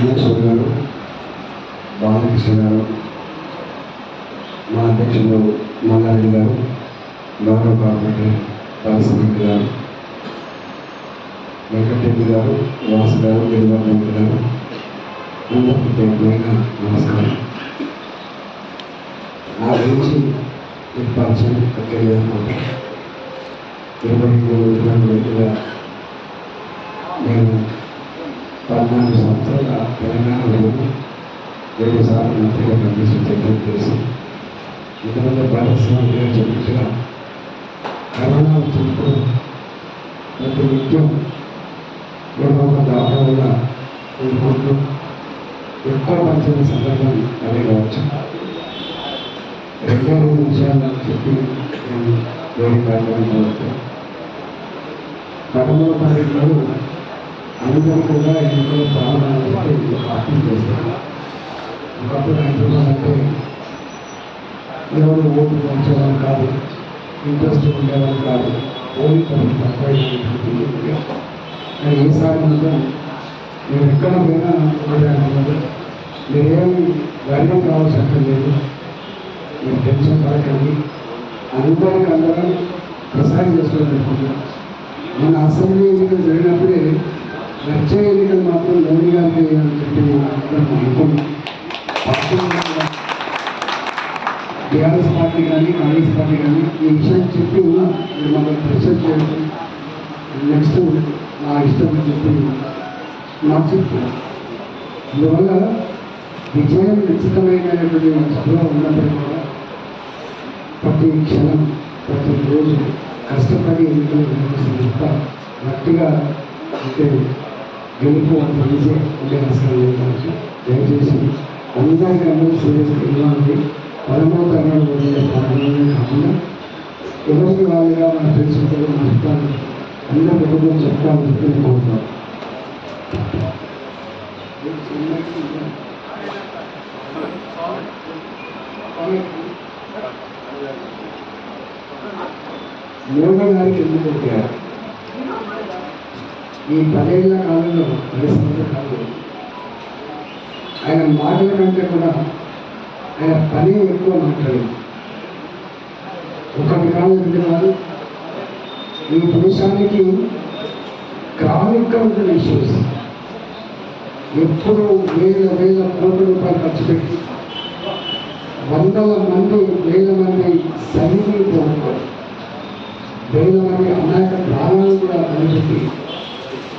జ్ఞానేశ్వర్ గారు, బాలకృష్ణ గారు, మా అధ్యక్షులు మల్లారెడ్డి గారు, గౌరవ కార్పొరేటర్ పరశురెడ్డి గారు, వెంకటరెడ్డి గారు, వాసు గారు, గిరివర్ధన్ గారు, అందరికీ పేరుపైన నమస్కారం. నా గురించి మీకు పరిచయం తెలియదన్నమాట. 23 నేను 14 సంవత్సరాల తెలంగాణలో 7 సార్లు మంత్రిగా పనిచేసిన చెప్పడం తెలుసు. ఇంతమంది పాఠశాల చెప్పినట్టుగా కరోనా వచ్చినప్పుడు ప్రతి నిత్యం ఏదో ఒక దాఖలుగా కోరుకుంటూ ఎక్కువ పంచిన సందర్భం అదే కావచ్చు. 2 నిమిషాలు చెప్పి నేను వేరే కార్యక్రమం కోరుతాను. 13వ తారీఖులో అందరూ కూడా ఎన్నికల ప్రారంభాలు పార్టీ చేస్తారు. ఒకప్పుడు హైదరాబాద్ అంటే ఎవరు ఓటు పంచేవాళ్ళు కాదు, ఇంట్రెస్ట్ ఉండేవాళ్ళు కాదు, ఓన్లీ తక్కువ. కానీ ఈసారి మాత్రం మీరు ఎక్కడ పోయినా ఓడాడు. మీరేమి ధైర్యం కావాల్సి లేదు, మీరు టెన్షన్ పడకండి. అందరం ప్రసారం చేసుకోవాలనుకుంటున్నాం. మన అసెంబ్లీ ఎన్నికలు జరిగినప్పుడే వచ్చే ఎన్నికలు మాత్రం మోడీ గారికి అని చెప్పి అనుకున్నాం. టీఆర్ఎస్ పార్టీ కానీ కాంగ్రెస్ పార్టీ కానీ ఈ విషయం చెప్పి మీరు మమ్మల్ని ప్రెషర్ చేయండి, నెక్స్ట్ నా ఇష్టం అని చెప్పి నాకు చెప్తున్నాను. అందువల్ల విజయం ఖచ్చితమైనటువంటి సభలో ఉన్నప్పుడు కూడా ప్రతి క్షణం ప్రతి రోజు కష్టపడి ఎన్నికలు నిర్వహిస్తున్న గట్టిగా అంటే గెలుపు అంత ఈజీ ఉండే అవసరం లేదు. దయచేసి అందరికీ సీరియస్గా ఇవ్వాలి. 13వ తరగతి వచ్చే ప్రారంభమే కాకుండా ఎవరికి వాళ్ళుగా మన తెలుసుకుంటారో మన చెప్తాను, అందరి దగ్గర చెప్తామని చెప్పి కోరుతాం. మోడీ గారికి ఎందుకు పెట్టారు? ఈ 10 ఏళ్ల కాలంలో 10 సంవత్సరాల కాలంలో ఆయన మాటల కంటే కూడా ఆయన పని ఎక్కువ మాట్లాడింది. ఒకటి కాదు, 2 కాదు. ఈ దేశానికి క్రానిక్గా ఉన్న ఇష్యూస్ ఎప్పుడు వేల కోట్ల రూపాయలు ఖర్చు పెట్టి వందల మంది వేల మంది సైనికులు పోగొట్టారు, వేల మంది అమాయక ప్రాణాలు కూడా అనిపెట్టి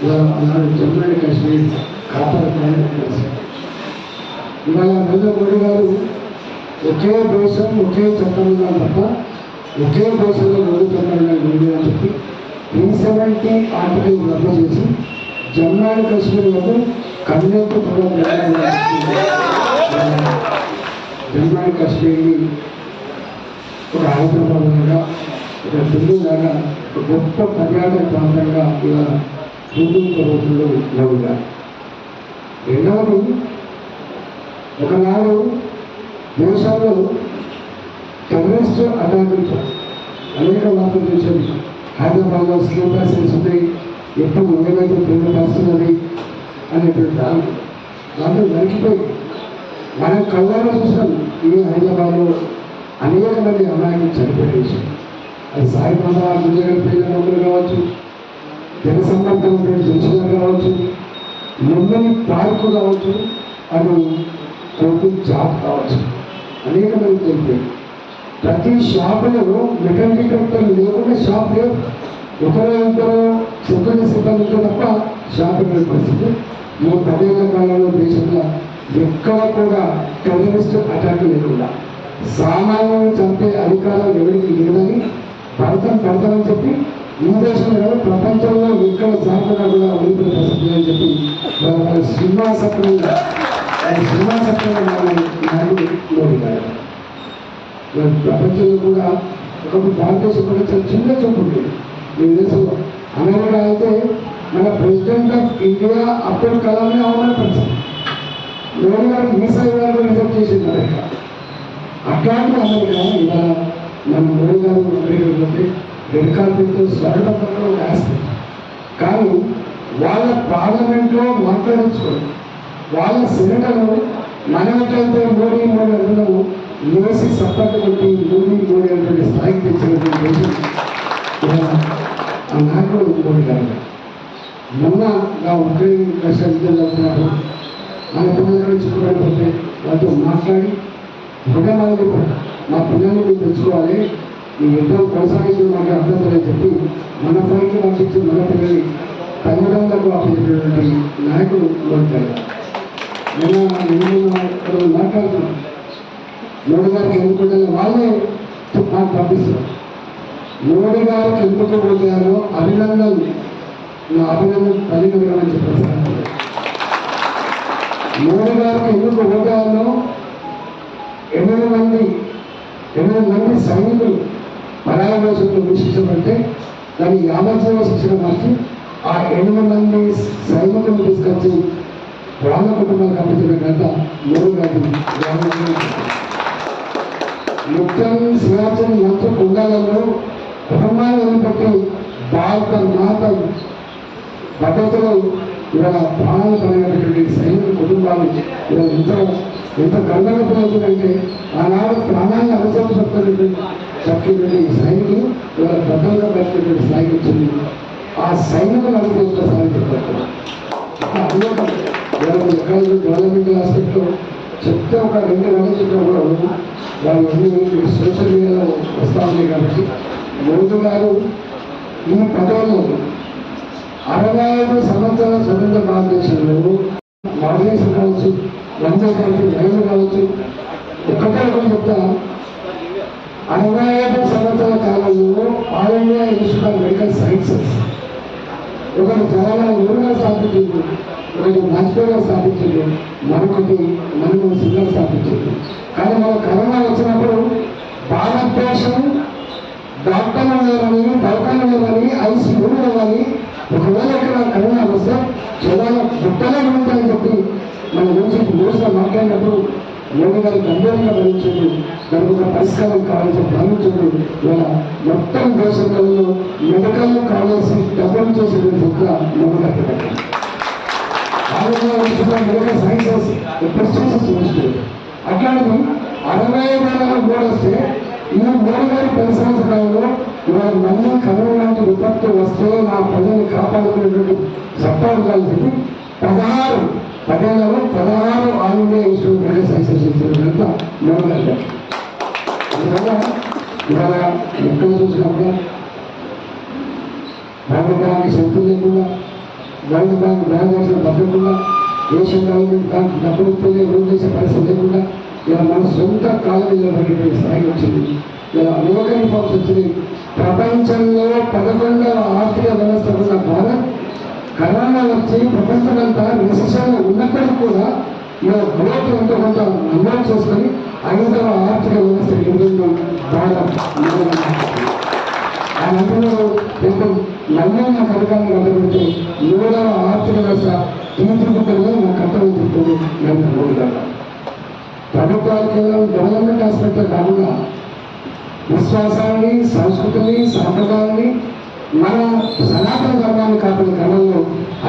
అన్నాడు జమ్మూ అండ్ కాశ్మీర్ కాపాడుకోవాలని తెలిసారు. ఇవాళ నరేంద్ర మోడీ గారు ఒకే దేశం ఒకే చట్టం ఉన్నా తప్ప ఒకే దేశంలో 3 చట్టాలు ఉంది అని చెప్పి 370 ఆర్టికల్ రద్దు చేసి జమ్మూ అండ్ కాశ్మీర్ వరకు కన్నెత్తు కూడా జమ్మూ అండ్ కాశ్మీర్ని ఒక హైదరాబాద్ లాగా, ఒక ఢిల్లీ లాగా, ఒక గొప్ప పర్యాటక ప్రాంతంగా ఇలా రూపొందించే రోజుల్లో ఉన్నారు. రెండవది, ఒకనాడు దేశంలో టెర్రరిస్ట్ అటాకులు అనేక వార్తలు చూసేది. హైదరాబాద్లో స్లీపర్ సెల్స్ ఉన్నాయి, ఎప్పుడు ఏమైతే పేరు వస్తున్నది అనేటువంటి దాంట్లో నరికిపోయి మనం కళ్ళారా చూసాం. ఈ హైదరాబాద్లో అనేక మంది అమాయకులు చనిపోయే విషయం. అది సాయిబాబా గుంజగడిపోయిన మందులు కావచ్చు, జనసంపర్కం జంక్షన్ కావచ్చు, ముందని పార్కు కావచ్చు, అది కోర్టు జాబ్ కావచ్చు, అనేక మంది చనిపోయారు. ప్రతి షాపులో మెటల్ డిటెక్టర్లు లేకుండా షాప్ లేవు. ఒకరో ఇద్దరు సెక్యూరిటీ సిబ్బంది ఉంటే తప్ప షాప్ లేని పరిస్థితి. ఈ 10 ఏళ్ల కాలంలో దేశంలో ఎక్కడ కూడా టెర్రరిస్ట్ అటాక్ లేకుండా సామాన్యులను చంపే అధికారం ఎవరికి లేదని పడతామని చెప్పి ఈ దేశంలో ప్రపంచంలో ఎక్కడ జాగ్రత్తగా కూడా ఉండిపోయిన పరిస్థితి అని చెప్పి వాళ్ళ సింహాసక్రంగా నాయుడు మోడీ గారు ప్రపంచంలో కూడా ఒకప్పుడు భారతదేశం కూడా చాలా చిన్న చూపు ఉంటుంది. ఈ దేశంలో అమెరికా అయితే మన ప్రెసిడెంట్ ఆఫ్ ఇండియా అబ్దుల్ కలాంని అవమానపరిచింది. మోడీ గారు మిసైల్ గారు రిజర్వ్ చేసింది అమెరికా. అట్లాంటి అమెరికా ఇవాళ మన మోడీ గారు అమెరికాకి రెడ్ కార్పెట్తో స్వర్ణపత్రంలో వేస్తారు. కానీ వాళ్ళ పార్లమెంట్లో మాట్లాడించుకోండి. వాళ్ళ సెనటను మనమైతే మోడీ మోడీ అంటున్నాము లేసి సపోర్ట్ కొట్టి మోడీ అనేటువంటి స్థాయికి తెచ్చినటువంటి దేశం ఆ నాయకుడు మోడీ గారు. మొన్న ఉక్రెయిన్ రష్యా యుద్ధం జరుగుతున్నప్పుడు మన పిల్లలు చిక్కుబడిపోతే వాళ్ళతో మాట్లాడి భగవాన్ మా పిల్లల్ని మేము తెచ్చుకోవాలి, ఈ యుద్ధం కొనసాగించడం మాకు అభ్యంతరం చెప్పి మన పైకి పంపించి మన పిల్లల్ని తల్లిదండ్రులకు అప్పచెప్పినటువంటి నాయకుడు మోడీ గారు. నేను మాట్లాడుతున్నాను మోడీ గారికి ఎన్నుకుంటే వాళ్ళే నాకు పంపిస్తారు. మోడీ గారికి ఎందుకు పోయారో అభినందనలు నా అభినందన తల్లిదండ్రులని చెప్పారు. మోడీ గారికి ఎందుకు పోయారో 8 మంది సైనికులు పరాయ రోజుల్లో విశిష్టపడితే దాన్ని యావజ్జీవ శిక్షణ మార్చి ఆ 8 మంది సైనికులు తీసుకొచ్చి వాళ్ళ కుటుంబాలకు అప్పచెప్పిన గంట మోడీ గారి మొత్తం సియాచిన్ మంత్రి కుండాలలో కుటుంబాలను బట్టి భారత మాత భద్రతలో ఇవాళ ప్రాణాలు కలిగినటువంటి సైనిక కుటుంబాలు ఇవాళ ఎంత గందరగోళవుతుందంటే ఆనాడు ప్రాణాలను అనుసరించినటువంటి సైనికులు ఇవాళ భద్రంగా బతికినటువంటి స్థాయికి వచ్చింది. ఆ సైనికులు అనుభవించిన సాధించారు. ఎక్కడ డెవలప్మెంట్ ఆస్పెక్ట్లో చెప్తే ఒక 2 నెలల చెప్పిన కూడా వాళ్ళు సోషల్ మీడియాలో వస్తూ ఉన్నాయి. కాబట్టి మోదీ గారు ఈ పదవుల్లో 65 సంవత్సరాల స్వతంత్ర భారతదేశంలో మోడరేషన్ కావచ్చు, వందే కావచ్చు, రైలు కావచ్చు, ఒక్కటే చెప్తా 65 సంవత్సరాల కాలంలో all India institute of medical sciences ఒకటి జవహర్లాల్ నెహ్రూ గారు స్థాపించింది, ఒకటి వాజ్పేయి గారు స్థాపించింది, మరొకటి మన్మోహన్ సింగ్ గారు స్థాపించింది. కానీ మన కరోనా వచ్చినప్పుడు భారతదేశం డాక్టర్లు లేవని, దవాఖానలు లేవని, ఐసీయూలు లేవని, ఒకవేళ ఇక్కడ కరోనా వస్తే జనాలు గుట్టలే ఉంటాయని చెప్పి మన న్యూస్లో మాట్లాడినప్పుడు మోడీ గారు గంభీరంగా భరించారు. దానికి ఒక పరిష్కారం కావాల్సి భావించారు. ఇలా మొత్తం దేశంలో మెడికల్ కాలేజీ డెవలప్ చేసేటువంటి మోడీ గారికి మెడికల్ సైన్సెస్ ప్రెస్టీజియస్ ఇన్స్టిట్యూట్. అట్లాంటి 65 కూడా వస్తే ఈ మోడీ గారి 10 సంవత్సరాల్లో ఇవాళ మళ్ళీ కరోనా లాంటి విపత్తు వస్తే నా ప్రజల్ని కాపాడుకునేటువంటి చట్టాలు కలిసి 16 All India Institute Medical Sciences Institute Modi గారి. అందువల్ల ఇవాళ ఎక్కడ చూసినప్పుడు వరల్డ్ బ్యాంక్ శక్తులు లేకుండా, వరల్డ్ బ్యాంక్ బ్యాంక్ భద్రకుండా, ఏషియన్ డెవలప్మెంట్ బ్యాంక్ డబ్బులు రూల్ చేసే పరిస్థితి లేకుండా ఇలా మన సొంత కాలంలో పడిపోయే స్థాయికి వచ్చింది. ఇలా అనేక రిఫార్మ్స్ వచ్చింది. ప్రపంచంలో 11వ ఆర్థిక వ్యవస్థ ఉన్న భారత్ కరోనా వచ్చి ప్రపంచమంతా రిసెషన్ ఉన్నప్పటికీ కూడా ఇలా గ్రోత్ ఎంతో కొంత నమోదు చేసుకొని 5వ ఆర్థిక వ్యవస్థ నిర్వహణ భారత్ ఆయన అందులో ఎంతో నమ్మకం కలగాలని మొదలుపెడితే 7వ ఆర్థిక వ్యవస్థ తీర్చిదిద్దడమే నా కర్తవ్యం చెప్తుంది నరేంద్ర మోడీ గారు. ప్రభుత్వాలు కేవలం డెవలప్మెంట్ ఆస్పెక్ట్ కాకుండా విశ్వాసాన్ని, సంస్కృతిని, సాంప్రదాయాన్ని, మన సనాతన ధర్మాన్ని కాపాడే క్రమంలో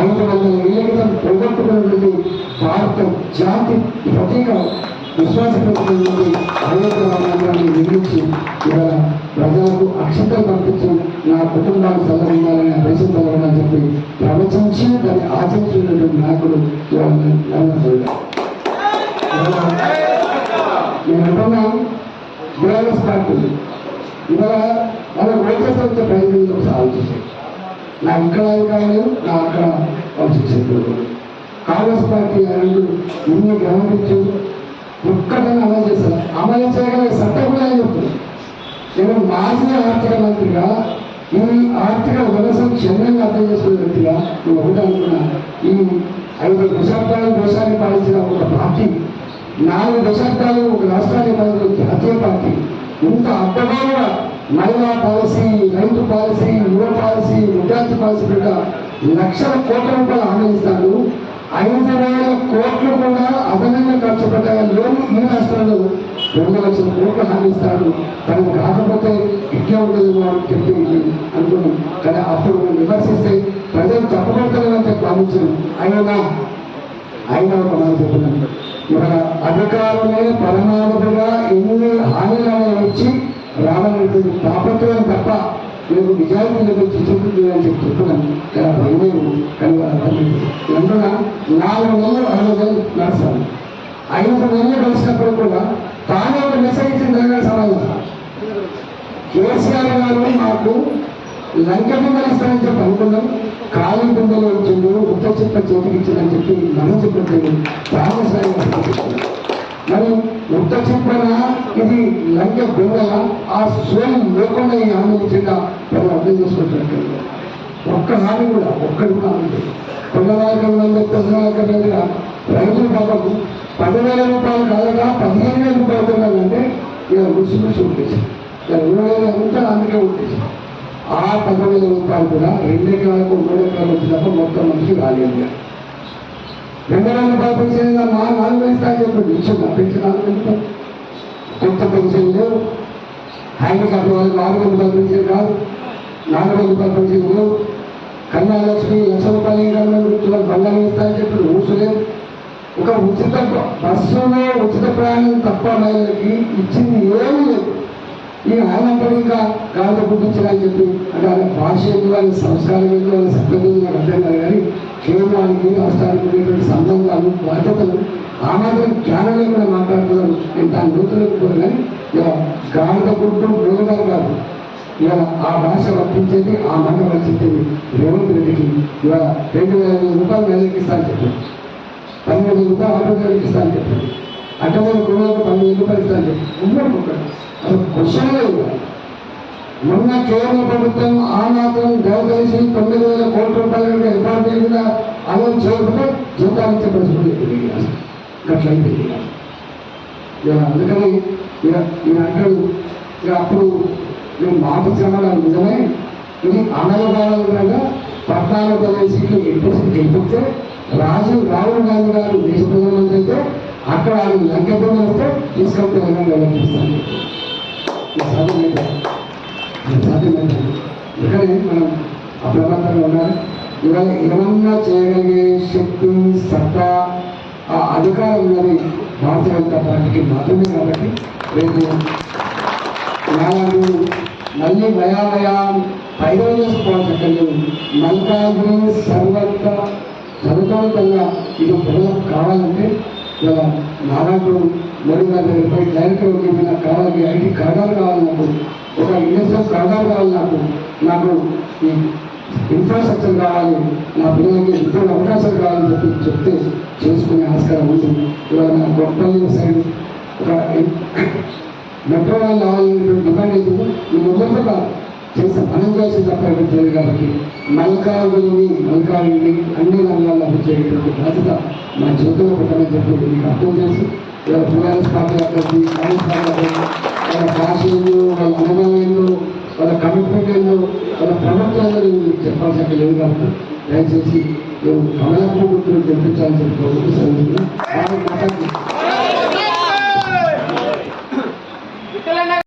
500 ఏళ్ల క్రితం పోగొట్టుకున్నటువంటి భారత జాతి ప్రతీక విశ్వాసపరమైనటువంటి అయోధ్య రామాన్ని నిర్మించి ఇవాళ ప్రజలకు అక్షంతలు పంపించి నా కుటుంబాన్ని చల్లబడాలని, ఆ దేశం చల్లబడాలని చెప్పి ప్రవచించి దాన్ని ఆచరించినటువంటి నాయకుడు ఇవాళ నరేంద్ర మోడీ గారు. నేను అంటున్నా బీఆర్ఎస్ పార్టీ ఇవాళ వాళ్ళ ఓటర్స్ వచ్చే ప్రయత్నంలో ఆలోచించారు. నా ఇక్కడ కాలేదు, నా అక్కడ ఆలోచించారు. కాంగ్రెస్ పార్టీ ఆయన ఇన్ని గమనించి ఒక్కటని అమలు చేస్తారు. అమలు చేయగలిగే చట్టం కూడా చెప్తుంది. నేను మాజీ ఆర్థిక మంత్రిగా ఈ ఆర్థిక వ్యవస్థను క్షేమంగా అర్థం చేసుకునే వ్యక్తిగా నేను ఒకటి అనుకున్నా, ఈ 5 దశాబ్దాలు దేశాన్ని పాలించిన ఒక పార్టీ 4 దశాబ్దాలు ఒక రాష్ట్రాన్ని పాలించిన జాతీయ పార్టీ ఇంత అడ్డగా మహిళా పాలసీ, రైతు పాలసీ, యువ పాలసీ, విద్యార్థి పాలసీ బిడ్డ లక్షల కోట్ల రూపాయలు ఆనందిస్తాడు. 5,000 కోట్లు కూడా అదనంగా ఖర్చు పెట్టాలో ఈ రాష్ట్రంలో 2 లక్షల కోట్లు హామీస్తాడు. తనకు కాకపోతే ఇట్లా ఉండదు అని చెప్పి అనుకున్నాం. కానీ అప్పుడు విమర్శిస్తే ప్రజలు తప్పుపడతారని భావించారు. అయినా అయినా ఒక మాట చెప్తున్నాను, మన అధికారమే పరమావధిగా ఎన్ని హామీలను వచ్చి రావాలనేటువంటి తాపత్రయం తప్ప నేను నిజాయితీలకు చిత్రుతుంది అని చెప్పి చెప్తున్నాను. ఇలా భయమేరు కానీ అందున 4 నెలలు 6 నెలలు నడుస్తాను. 5 నెలలు కలిసినప్పుడు కూడా తానే ఒక మెసేజ్ ఇచ్చిన తెలంగాణ సమాజం. కేసీఆర్ గారు మాకు లంక బిందెలు ఇస్తారని చెప్పి అనుకున్నాం, కాలి బిందెలు వచ్చిండు, ఉత్త చిప్ప చేతికి ఇచ్చిందని చెప్పి మనం చెప్పట్లేదు. రామసాయి మరి ఉత్త చిప్పన ఇది లంక బిందెల ఆ స్వయం లేకుండా ఈ హామీ ఇచ్చిందా మనం అర్థం చేసుకుంటున్నట్టు. ఒక్క హామీ కూడా ఒక్కటి కూడా హామీ లేదు. కొండనాయకులు రైతులు పాపకు 10,000 రూపాయలు కాదగా 15,000 రూపాయలు కొన్నానంటే ఇక ముస్లిమ్స్ ఉండేసి 20,000 అంతా అందుకే ఉండేసి ఆ 10,000 రూపాయలు కూడా 2 ఎకరాలకు 3 ఎకరాలు వచ్చినప్పుడు మొత్తం మనిషి రాలేదు. 2,000 రూపాయలు పెన్షన్ మా 4,000 స్థాయి చెప్పండి ఇచ్చిందా పెన్షన్? కొత్త పెన్షన్ లేవు, హ్యాండిక్యాప్ వాళ్ళు 4,000 రూపాయలు పెన్షన్ కాదు, 4,000 రూపాయలు పెన్షన్ లేవు, కన్యాలక్ష్మి 1,00,000 రూపాయలు ఇంకా బంగారం ఇస్తాయని చెప్పి రూల్స్ లేవు. ఒక ఉచిత బస్సులో ఉచిత ప్రయాణం తప్ప మహిళలకి ఇచ్చింది ఏమీ లేదు. ఈ ఆయన ఇంకా గాలి పుట్టించాలని చెప్పి అంటే ఆయన భాష ఎందుకు, ఆయన సంస్కారం ఎందుకు, ఆయన సభ్యత నాకు అర్థం కాదు. కానీ కేంద్రానికి రాష్ట్రానికి ఉండేటువంటి సంబంధాలు బాధ్యతలు ఆ మాత్రం జ్ఞానంలో కూడా మాట్లాడుతున్నారు. నేను దాని నూతనకపోదు కానీ ఇలా గాలితో పుట్టు మేలుగారు కాదు. ఇవాళ ఆ భాష వర్తించేది, ఆ మాట వర్తించేది రేవంత్ రెడ్డికి ఇవాళ 2,000 రూపాయలు నెలకి ఇస్తాను చెప్పారు, 12,000 రూపాయలు ఆటోగ్రాఫీకి ఇస్తాను చెప్పారు, అడ్డమైన కొనుగోలు 12,000 రూపాయలు ఇస్తాను చెప్పారు. ఉన్నారు ఒకటి అసలు క్వశ్చన్ లేదు. మొన్న కేంద్ర ప్రభుత్వం ఆ మాత్రం దయచేసి 9,000 కోట్ల రూపాయలు ఏర్పాటు మీద ఆలోచన చేయకపోతే జీతాలు ఇచ్చే పరిస్థితి అట్లయితే ఇక అందుకని ఈయన అంటాడు ఇక అప్పుడు నేను మాట శ్రమలు నిజమే, ఇది అమలుగా 14 సీట్లు ఎంపీ సీట్లు గెలిపిస్తే రాహుల్ గాంధీ గారు దేశ ప్రధానమంత్రి అయితే అక్కడ ఆయన లంకెతం వస్తే తీసుకొని తెలంగాణ వెళ్ళిస్తాను. సాధ్యమైంది. ఎందుకని మనం అప్రమత్తంగా ఉన్నారు. ఇవాళ ఏమన్నా చేయగలిగే శక్తి, సత్తా, ఆ అధికారం ఉన్నది భారతీయ జనతా పార్టీకి మాత్రమే. కాబట్టి రేపు నాలుగు మళ్ళీ భయాభయా పైరవ చేసుకోవాల్సి మల్కాజ్గిరి సర్వత్ర చదువుకోవడంగా ఇది ప్రజలకు కావాలంటే ఇలా నారాయణుడు మోడీ గారి దగ్గర డైరెక్టర్ నాకు కావాలి, ఐటీ కార్డాలు కావాలి, నాకు ఒక ఇండస్ట్రియల్ కార్డాలు కావాలి, నాకు ఈ ఇన్ఫ్రాస్ట్రక్చర్ కావాలి, నా పిల్లలకి ఉద్యోగ అవకాశాలు కావాలని చెప్తే చేసుకునే ఆస్కారం ఉంది. ఇవాళ మన గొప్పల్లి సైడ్ ఒక మెట్రో రైలు కావాలనేటువంటి డిమాండ్ అయితే ఈ మొదలుగా చేసి మనం చేసి తప్ప చేయదు. కాబట్టి మల్కాజ్గిరిని అన్ని రంగాల్లో అభివృద్ధి చేయటువంటి బాధ్యత మా చేతుల్లో పెట్టమని చెప్పి మీకు అర్థం చేసి టీఆర్ఎస్ పార్టీ అభ్యర్థి, కాంగ్రెస్ పార్టీ అభ్యర్థి వాళ్ళ భాషలు, వాళ్ళ అనుభవాలు, వాళ్ళ కమిట్మెంట్ ఏందో, వాళ్ళ ప్రభుత్వాలు చెప్పాల్సి అక్కడ లేదు. కాబట్టి దయచేసి కమలాపూర్ గుర్తులు తెప్పించాలని చెప్పి ప్రభుత్వం